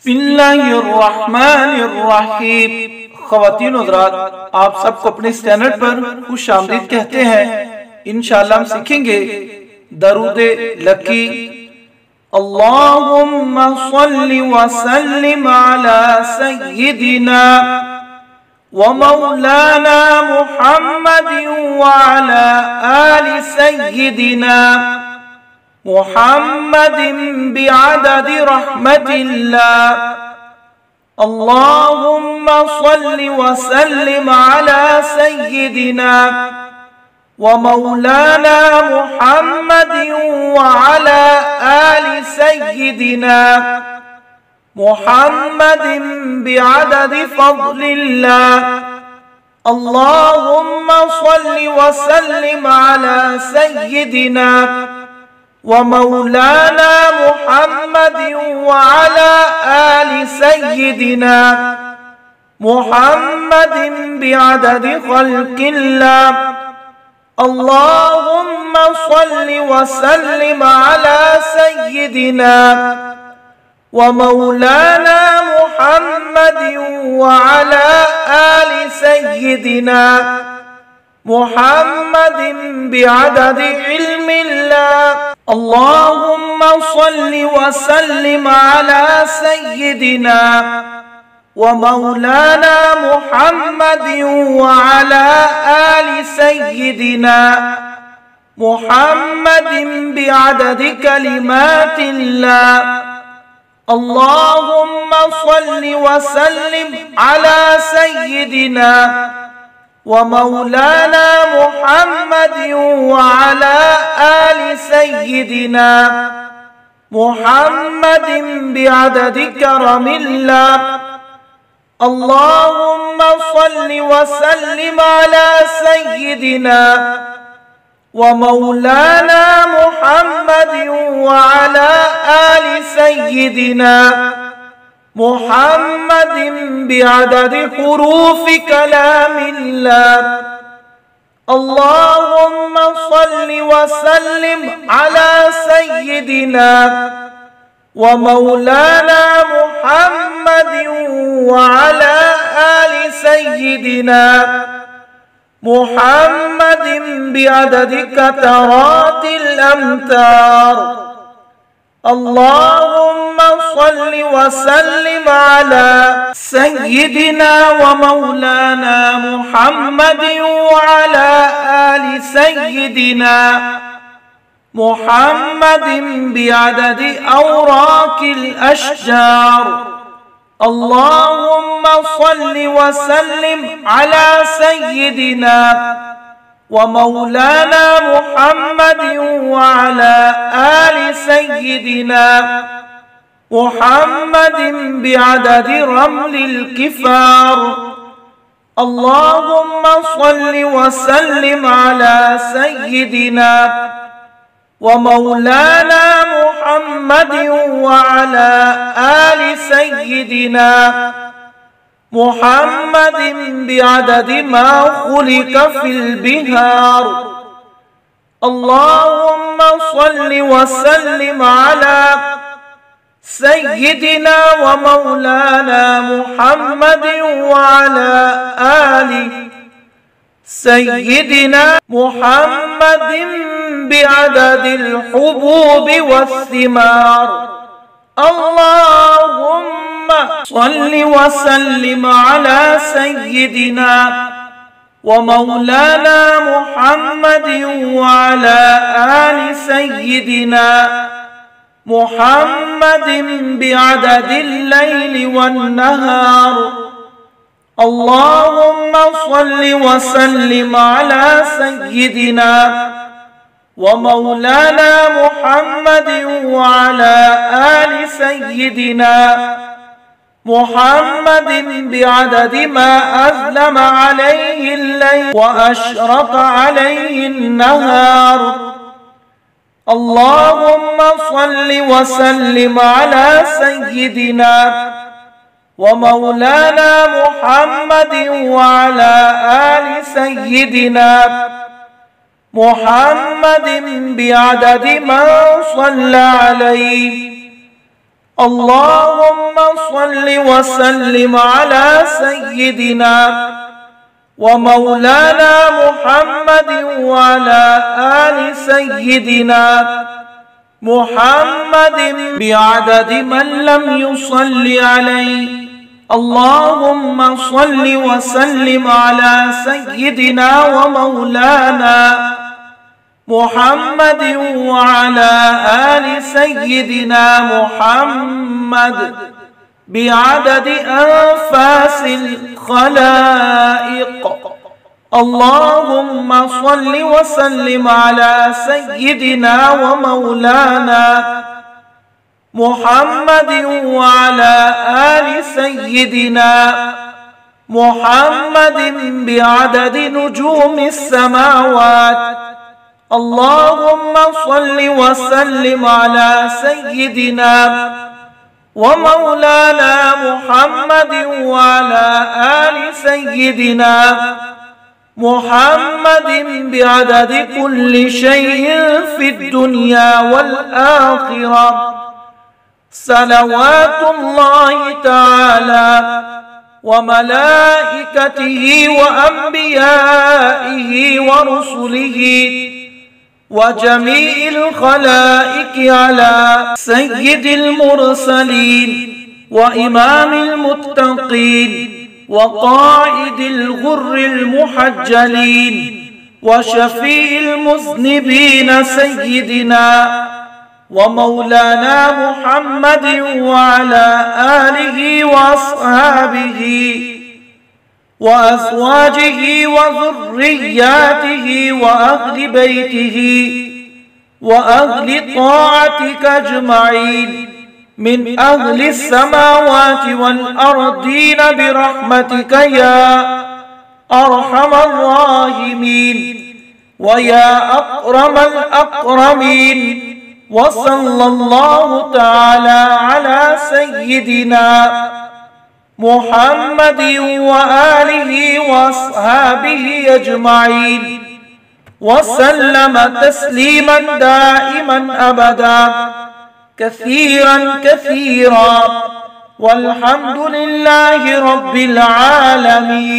बिस्मिल्लाहिर्रहमानिर्रहीम। ख़वातीन हज़रात, आप सबको अपने चैनल पर खुश आमदीद कहते हैं। इंशाअल्लाह हम सीखेंगे दरूद लकी। अल्लाहुम्मा सल्लि व सल्लिम अला सय्यिदिना व मौलाना मुहम्मदिन व अला आलि सय्यिदिना मुहम्मदिन बिअददि रहमतिल्लाह। अल्लाहुम्मा सल्लि व सल्लिम अला सय्यिदिना व मौलाना मुहम्मदिन व अला आलि सय्यिदिना मुहम्मदिन बिअददि फज़लिल्लाह। अल्लाहुम्मा सल्लि व सल्लिम अला सय्यिदिना व मौलाना मुहम्मदिन व अला आलि सय्यिदिना मुहम्मदिन बिअददि खल्क़िल्लाह। अल्लाहुम्मा सल्लि व सल्लिम अला सय्यिदिना व मौलाना मुहम्मदिन व अला आलि सय्यिदिना मुहम्मदिन बिअददि इल्मिल्लाह। अल्लाहुम्मा सल्लि व सल्लिम अला सय्यिदिना व मौलाना मुहम्मदिन व अला आलि सय्यिदिना मुहम्मदिन बिअददि कलिमातिल्लाह। अल्लाहुम्मा सल्लि व सल्लिम अला सय्यिदिना व मौलाना मुहम्मदिन व अला आलि सय्यिदिना मुहम्मदिन बिअददि करमिल्लाह। अल्लाहुम्मा सल्लि व सल्लिम अला सय्यिदिना व मौलाना मुहम्मदिन व अला आलि सय्यिदिना मुहम्मदिन बिअददि हुरूफि कलामिल्लाह। अल्लाहुम्मा सल्लि व सल्लिम अला सय्यिदिना व मौलाना मुहम्मदिन व अला आलि सय्यिदिना मुहम्मदिन बिअददि कतरातिल अम्तार। अल्लाहुम्मा सल्लि व सल्लिम अला सय्यिदिना व मौलाना मुहम्मदिन व अला आलि सय्यिदिना मुहम्मदिन बिअददि औराकिल अशजार। अल्लाहुम्मा सल्लि व सल्लिम अला सय्यिदिना व मौलाना मुहम्मदिन व अला आलि सय्यिदिना मुहम्मदिन बिअददि रमलिल किफार। अल्लाहुम्मा सल्लि व सल्लिम अला सय्यिदिना व मौलाना मुहम्मदिन व अला आलि सय्यिदिना मुहम्मदिन बिअददि मा खुलिक़ फिल बिहार। अल्लाहुम्मा सल्लि व सल्लिम अला सय्यिदिना व मौलाना मुहम्मदिन व अला आलि सय्यिदिना मुहम्मदिन बिअददिल हुबूबि वस्सिमार। अल्लाहुम्मा सल्लि व सल्लिम अला सय्यिदिना व मौलाना मुहम्मदिन व अला आलि सय्यिदिना मुहम्मदिन बिअददिल लैलि वन्नहार। अल्लाहुम्मा सल्लि व सल्लिम अला सय्यिदिना व मौलाना मुहम्मदिन व अला आलि सय्यिदिना मुहम्मदिन बिअददि मा अज़लम अलैहि अल-लैल व अशरक़ अलैहि अन-नहार। अल्लाहुम्मा सल्लि व सल्लिम अला सय्यिदिना व मौलाना मुहम्मदिन व अला आलि सय्यिदिना मुहम्मदिन बिअददि मा सल्ला अलैहि। अल्लाहुम्मा وسلم على سيدنا ومولانا محمد وعلى آل سيدنا محمد بعدد من لم يصل عليه. اللهم صل وسلم على سيدنا ومولانا محمد وعلى آل سيدنا محمد بعدد أنفاس الخلائق. اللهم صل وسلم على سيدنا ومولانا محمد وعلى آل سيدنا محمد بعدد نجوم السماوات. اللهم صل وسلم على سيدنا ومولانا محمد وعلى آل سيدنا محمد بعدد كل شيء في الدنيا والآخرة. صلوات الله تعالى وملائكته وأنبيائه ورسله وجميع الخلائق على سيد المرسلين وإمام المتقين وقائد الغر المحجلين وشفيع المذنبين سيدنا ومولانا محمد وعلى آله وأصحابه وأزواجه وذرياته وأهل بيته وأهل طاعتك أجمعين من أهل السماوات والأرضين برحمتك يا أرحم الراحمين ويا أكرم الأكرمين. وصلى الله تعالى على سيدنا محمد وآله وأصحابه أجمعين وسلم تسليما دائما أبدا كثيرا كثيرا والحمد لله رب العالمين.